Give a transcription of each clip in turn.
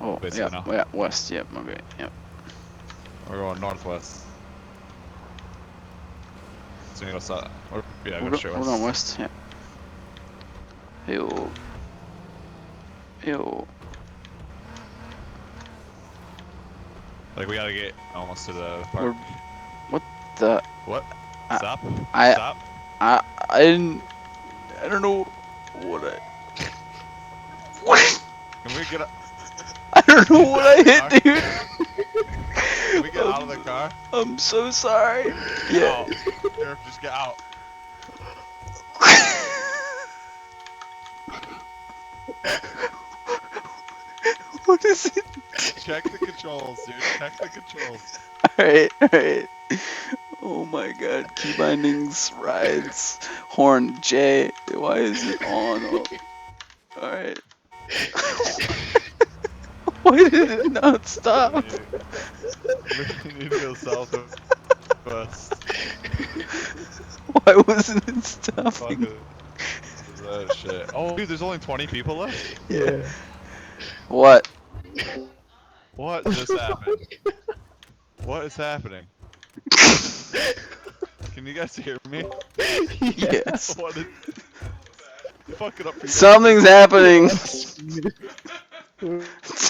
Oh, basically now. yeah, west, yep, okay, yep. We're going northwest. So we go south. Or, yeah, go straight We're west. going west, yep. Ew. Ew. Like, we gotta get almost to the park. What the? What? I- Stop. I- Stop. I didn't. I don't know what I. What? Can we get up? I don't know what I hit, dude. Can we get out of the car? I'm so sorry. Get Yeah. out. Sheriff, just get out. What is it? Check the controls, dude. Check the controls. Alright, alright. Oh my god. Key bindings, rides, horn, J. Why is it on? Oh. Alright. Why did it not stop? We need to go southwest. Why wasn't it Fuck stopping? is that shit. Oh, dude, there's only 20 people left? Yeah. What? What just happened? What is happening? Can you guys hear me? Yes. What is... Fuck it up for you guys. Something's happening.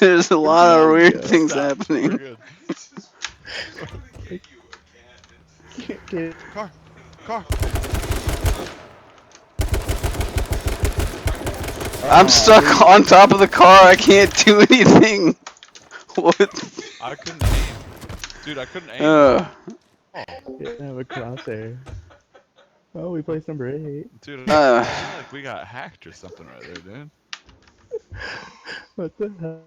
There's a lot of weird things Stop. happening. We're good. Car. I'm stuck on top of the car. I can't do anything. What? I couldn't aim. Dude, I couldn't aim. Oh. Didn't have a crosshair. Oh, we placed number 8. Dude, I feel like we got hacked or something right there, dude. What the hell?